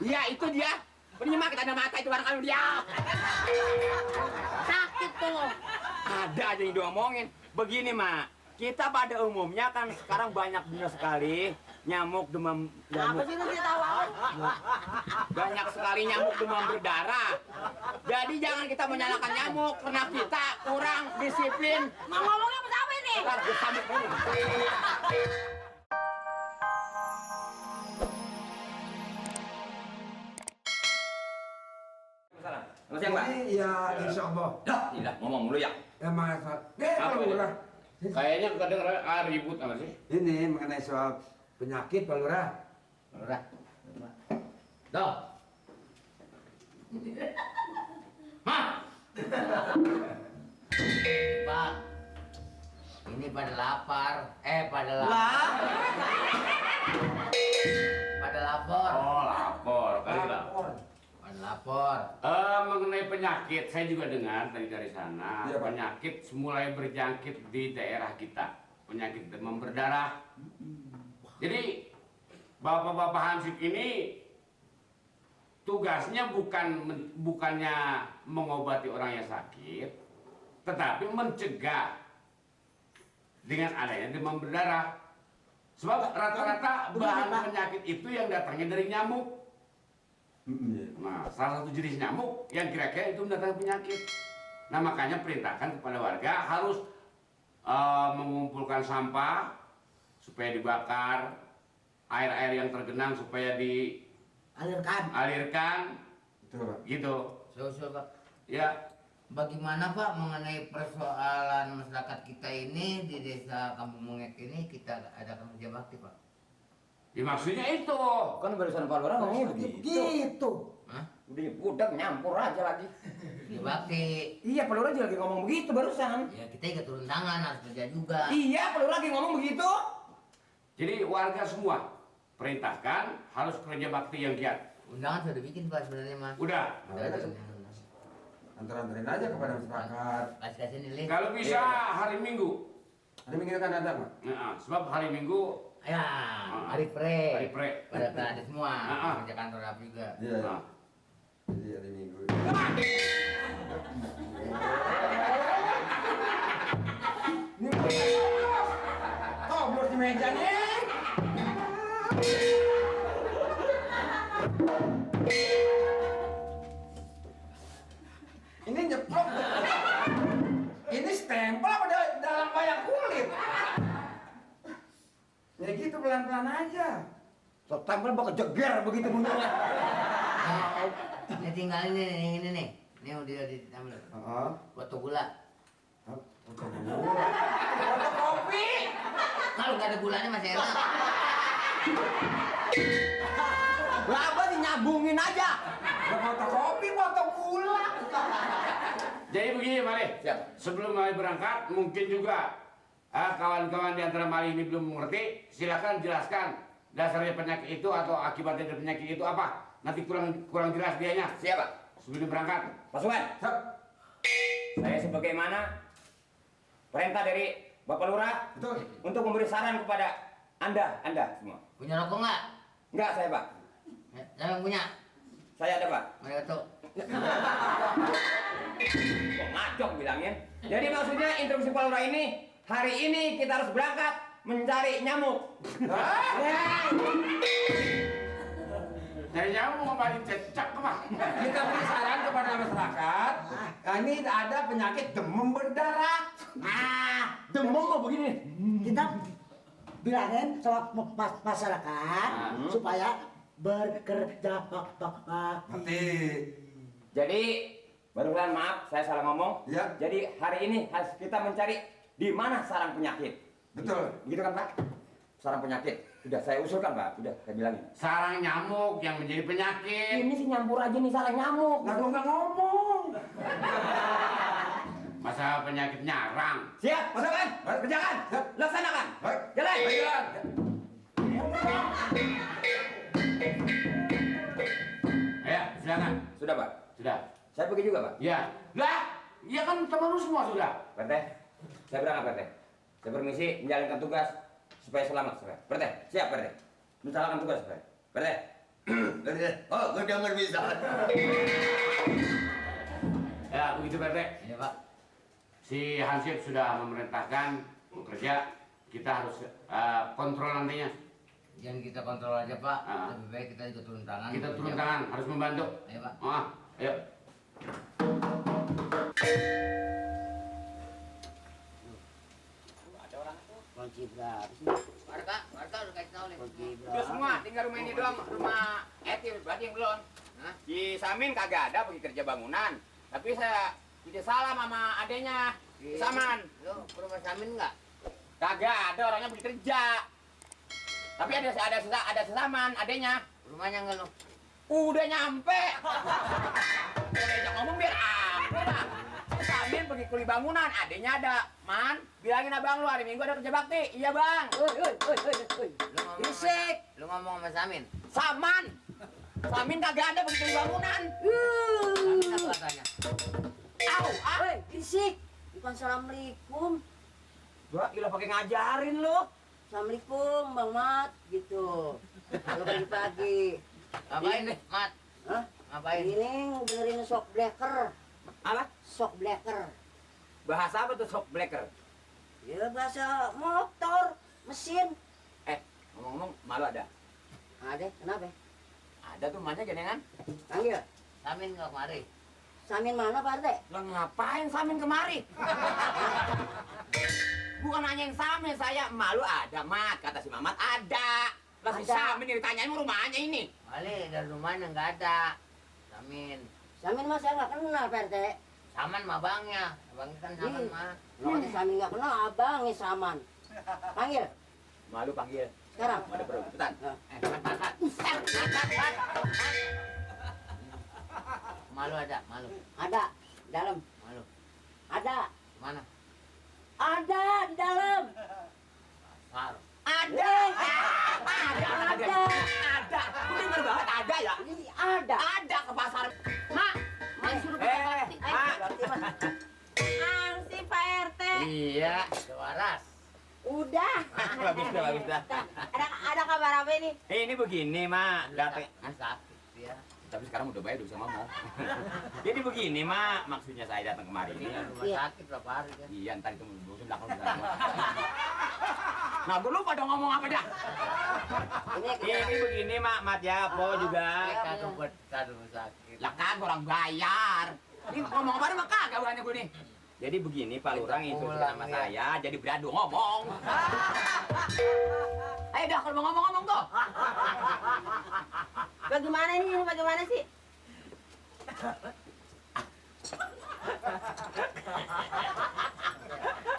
Iya, itu dia. Penyimak kita ada mata itu barangkali dia. Sakit tuh. Ada aja yang diomongin. Begini, Mak. Kita pada umumnya kan sekarang banyak benar sekali nyamuk demam Apa sih lu tahu? banyak sekali nyamuk demam berdarah. Jadi jangan kita menyalahkan nyamuk karena kita kurang disiplin. Mau ngomongnya apa sampai ini? Bentar, gue sambut dulu. Selamat siang, Pak. Iya, insya Allah. Dah, tidak ngomong dulu ya. Emang Pak Apa ini? Lurah. Kayaknya kedengeran ribut apa sih? Ini mengenai soal penyakit Pak Lurah. Udah. Dah. Hah? Pak, ini pada lapar. Pada lapar. Oh, lapor. Kali lapor. Pada lapar. Mengenai penyakit, saya juga dengar tadi dari sana. Iya, Pak. Penyakit mulai berjangkit di daerah kita. Penyakit demam berdarah. Jadi, Bapak-bapak Hansip ini tugasnya bukannya mengobati orang yang sakit, tetapi mencegah dengan adanya demam berdarah. Sebab rata-rata bahan penyakit itu yang datangnya dari nyamuk. Nah, salah satu jenis nyamuk yang kira-kira itu mendatangkan penyakit. Nah, makanya perintahkan kepada warga harus mengumpulkan sampah supaya dibakar, air-air yang tergenang supaya dialirkan, Betul, Pak. gitu. Usul Pak. Ya, Bagaimana Pak mengenai persoalan masyarakat kita ini di desa Kampung Mengek ini kita adakan kerja bakti Pak? ya maksudnya itu. Kan barusan Pak Lurah ngomongnya begitu. Gitu. Hah? Udah budak nyampur aja lagi. Kerja bakti. Iya, Pak Lurah juga lagi ngomong begitu barusan. Ya kita ikut turun tangan harus kerja juga. Iya, Pak Lurah lagi ngomong begitu. Jadi warga semua perintahkan harus kerja bakti yang giat. Undangan sudah bikin Pak sebenarnya Mas. Udah. Udah ada undangan. Antar-antarin aja kepada masyarakat. Kasih nih Li. Kalau bisa hari Minggu. Hari Minggu kan ada, Pak. Nah, sebab hari Minggu Ya, hari pre. Hari pre. Pada ada semua. Ah. Kerja kantor apa juga. Iya. Nah, Jadi hari Minggu. Goblok di meja nih. Ini nyeplok. Ini stempel apa dalam wayang kulit? Ya gitu pelan-pelan aja. Sok tampil bakal jeger begitu bunyinya. Ini tinggal ini nih. Ini udah diambil. Heeh. Foto gula. Kopi. Kalau nggak ada gulanya masih enak. Laba dinyambungin aja. Foto kopi, foto gula. jadi begini Mali. Siap. Sebelum Mali berangkat, mungkin juga kawan-kawan di antara Mali ini belum mengerti. Silakan jelaskan dasarnya penyakit itu atau akibatnya dari penyakit itu apa. Nanti kurang jelas dianya. Siapa? Sebelum berangkat. Pasukan. Saya sebagaimana perintah dari Bapak Lurah Betul. untuk memberi saran kepada Anda semua. Punya rokok nggak? Enggak saya, Pak. Ya, saya yang punya. Saya ada, Pak. Mereka tuh. Kok ngacok bilangnya. Jadi maksudnya instruksi Pak Lurah ini, hari ini kita harus berangkat mencari nyamuk. Dari nyamuk apa dicecak mah? Kita beri saran kepada masyarakat. Ini ada penyakit demam berdarah. Demam kok begini. Kita bilangin sama masyarakat supaya bekerja Nanti. Jadi barusan maaf saya salah ngomong. Ya. Jadi hari ini harus kita mencari di mana sarang penyakit. Betul. Begitu kan, Pak? Sarang penyakit. Sudah saya usulkan, Pak. Sudah saya bilangin. Sarang nyamuk yang menjadi penyakit. Ini sih nyampur aja nih sarang nyamuk. Nah, gua nggak ngomong. Masalah penyakit nyarang. Siap, pasukan. Baik. Kerjakan. Siap. Laksanakan. Baik. Jalan. Baik, jalan. Ya, silakan. Sudah, Pak. Sudah. Saya pergi juga, Pak. Ya. Lah, ya kan teman lu semua sudah. PT, saya berangkat, PT. Saya permisi menjalankan tugas supaya selamat, PT. Siap, PT. Menjalankan tugas, PT. PT. Oh, gue denger bisa. Ya begitu Pak RT. Iya Pak. Si Hansip sudah memerintahkan bekerja, kita harus kontrol nantinya. Jangan kita kontrol aja Pak. Ah. Lebih baik kita juga turun tangan. Kita turun Bekerja, tangan, harus membantu. Pak. Ayo Pak. Ayo. Kunci berapa sih? Warga udah kasih tahu nih. Kunci Itu berapa? semua, tinggal rumah ini doang, rumah Eti berarti yang belum. Hah? Si Samin kagak ada pergi kerja bangunan. Tapi saya tidak salah sama adenya. Si Saman, Lo ke rumah Samin nggak? kagak ada orangnya pergi kerja. Tapi ada sesaman adenya. Rumahnya nggak lo? Udah nyampe. Udah ajak ngomong biar apa lah. Si Samin pergi kuli bangunan, adenya ada. Man, bilangin abang lu hari Minggu ada kerja bakti. Iya bang. Lo ngomong Berisik. Lo ngomong sama Samin. Saman. Samin kagak ada pergi kuli bangunan. Samin apa katanya? Au, ah. Woi, fisik. Bukan assalamualaikum. Gua gila pakai ngajarin lu. Assalamualaikum, Bang Mat. Gitu. Kalau pagi-pagi. Ngapain Ini. nih, Mat? Hah? Ngapain? Ini benerin shock breaker. Apa? Shock breaker. Bahasa apa tuh shock breaker? Ya bahasa motor, mesin. Ngomong-ngomong malu ada. Ada, kenapa? Ada tuh emaknya genengan. Panggil. Samin nggak kemari? Samin mana Pak RT? Lah ngapain Samin kemari? Bukan nanyain Samin, saya malu ada, Mat. Kata si Mamat ada. Lah si Ada. Samin ditanyain rumahnya ini. Kali dari rumahnya nggak ada. Samin. Samin mah saya nggak kenal Pak RT. Saman mah abangnya. Abangnya kan Saman Ih. mah. Kalau kata Samin nggak kenal, abangnya Saman. Panggil. Malu panggil. Sekarang. Ada perlu, cepetan. Nah. Mat. Malu ada, malu. Ada. Di dalam. Malu. Ada. Mana? Ada di dalam. Pasar. Ada. Ada. Lu denger banget ada ya? Ini ada. Ada ke pasar. Mak, Mak suruh kita bakti. Mak. Berarti mah. Angsi Pak RT. Iya, udah waras. Udah. Bagus dah. Ada kabar apa ini? Ini begini, Mak. Datang. Sakit ya. Tapi sekarang udah baik, udah bisa ngomong. Jadi begini, Mak. Maksudnya saya datang kemari Ini ini. kan rumah Iya. sakit berapa hari kan? Iya, ntar itu bosan belakang bisa. Nah, gue lupa dong ngomong apa dah. Ini begini, Mak. Mat ya, Po juga. Kagak buat kita rumah sakit. Lah kagak orang bayar. Ini ngomong apa mah kagak banyak gue nih. Jadi begini, Pak Lurah instruksi sama Pulang, ya. saya, jadi beradu ngomong. Ayo dah kalau mau ngomong-ngomong tuh. Bagaimana ini? Bagaimana sih?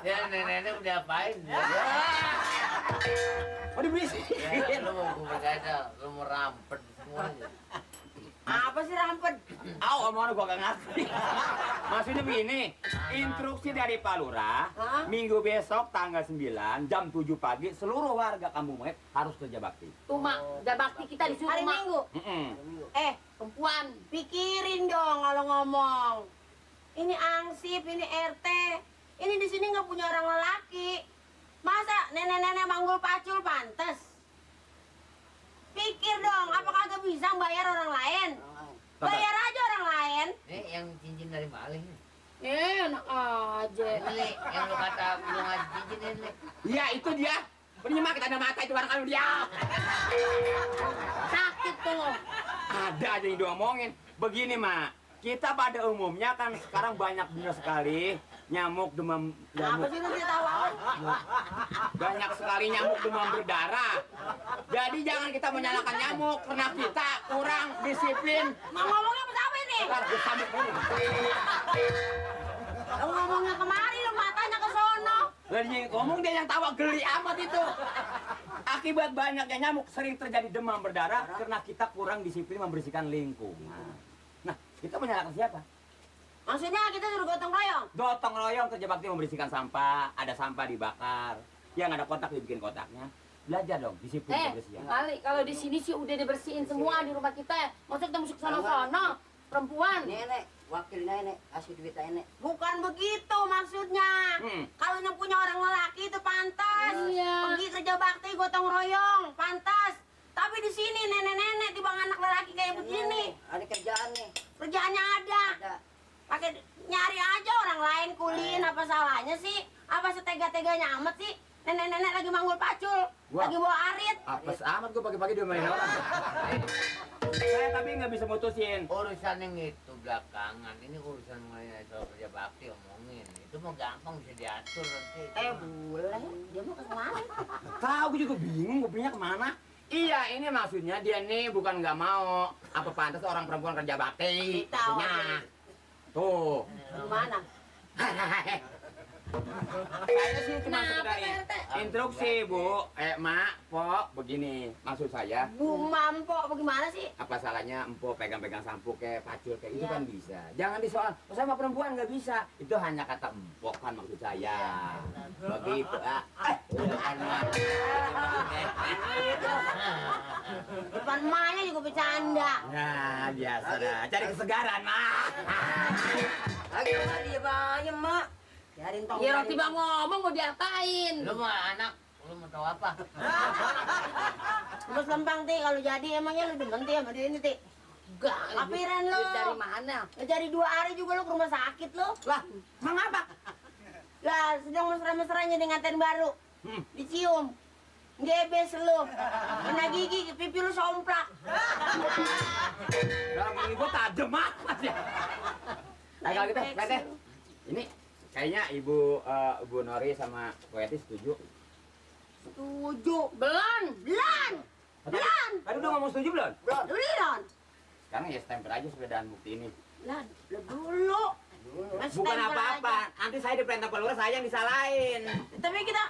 Ya nenek udah apain? Ya. Oh dibisik. Ya, lu mau gue berkata, lu mau rampet semuanya. Apa sih rampet? Aw, omongan gua gak ngerti. Maksudnya begini, instruksi dari Pak Lurah, Hah? minggu besok tanggal 9 jam 7 pagi seluruh warga Kampung Mengek harus kerja bakti. Tuh Mak, udah bakti kita disuruh Hari Mak. Minggu. Perempuan, pikirin dong kalau ngomong. Ini Angsip, ini RT. Ini di sini nggak punya orang lelaki. Masa nenek-nenek manggul pacul pantes? Pikir dong, apa kagak bisa bayar orang lain? Bayar aja orang lain. Nih yang cincin dari maling nih. Enak aja. Ini yang lu kata belum ngasih cincin ini. Ya itu dia. Penyimak kita ada mata itu barang kalau dia. Sakit tuh. Ada aja yang diomongin. Begini, Mak. Kita pada umumnya kan sekarang banyak benar sekali nyamuk demam Apa sih lu tidak tahu? banyak sekali nyamuk demam berdarah. Jadi jangan kita menyalahkan nyamuk karena kita kurang disiplin. Mau ngomongnya apa apa ini? Ntar gue sambut dulu. Lu ngomongnya kemari lu matanya ke sono. Lagi ngomong dia yang tawa geli amat itu. Akibat banyaknya nyamuk sering terjadi demam berdarah karena kita kurang disiplin membersihkan lingkungan. Nah, kita menyalahkan siapa? Maksudnya kita suruh gotong royong. Gotong royong kerja bakti membersihkan sampah, ada sampah dibakar, yang ada kotak dibikin kotaknya. Belajar dong disiplin kebersihan. Kali kalau di sini sih udah dibersihin semua di rumah kita. Masa kita masuk sono-sono? Perempuan. Nenek, wakil nenek, kasih duit nenek. Bukan begitu maksudnya. Kalau yang punya orang lelaki itu pantas. Iya. Pergi kerja bakti gotong royong, pantas. Tapi di sini nenek-nenek di bang anak kayak begini. Ada kerjaan nih. Kerjaannya ada. Ada. Pakai nyari aja orang lain kulin, apa salahnya sih? Apa setega-teganya amat sih? Nenek-nenek lagi manggul pacul, Wah. lagi bawa arit. Apes amat gua pagi-pagi dia main orang. Saya tapi nggak bisa mutusin. Urusan yang itu belakangan, ini urusan mengenai soal kerja bakti omongin. Itu mau gampang bisa diatur nanti. Boleh, dia mau ke mana? Tahu gua juga bingung kopinya kemana. Iya, ini maksudnya dia nih bukan nggak mau. Apa pantas orang perempuan kerja bakti? Tahu. Maksudnya. Tuh. Gimana? Saya sih cuma sekedar instruksi, Bu. Mak, Pok, begini. Maksud saya, Bu Mampo, bagaimana sih? apa salahnya empok pegang-pegang sampo kayak pacul kayak itu Iya. kan bisa. Jangan disoal, oh, sama perempuan nggak bisa. Itu hanya kata empok kan maksud saya. Begitu, ah. Depan emaknya juga bercanda. Nah, biasa dah. Cari kesegaran, Mak. Lagi sama dia banyak, Mak. Biarin tong. Ya roti bang ngomong mau diapain? Lu mau anak, lu mau tahu apa? Bos lempang ti kalau jadi emangnya lu demen ti sama dia ini ti? Enggak. Apiran lu. Duit dari mana? Ya jadi 2 hari juga lu ke rumah sakit lu. Lah, mengapa? Lah sedang mesra-mesranya dengan ten baru. Dicium. Gebes lu. Kena gigi, pipi lu somplak. Gigi gua tajam amat ya. Nah, kalau gitu, Pak Teh. Ini kayaknya Ibu Nori sama Bu Eti setuju. Setuju. Belum. Belum. Belum. Tadi udah ngomong setuju belum? Belum. Sekarang ya stempel aja sepedaan bukti ini. Lah, dulu. Mas Bukan stempel apa-apa. aja. Nanti saya diperintah Pak Lurah, saya yang disalahin. Tapi kita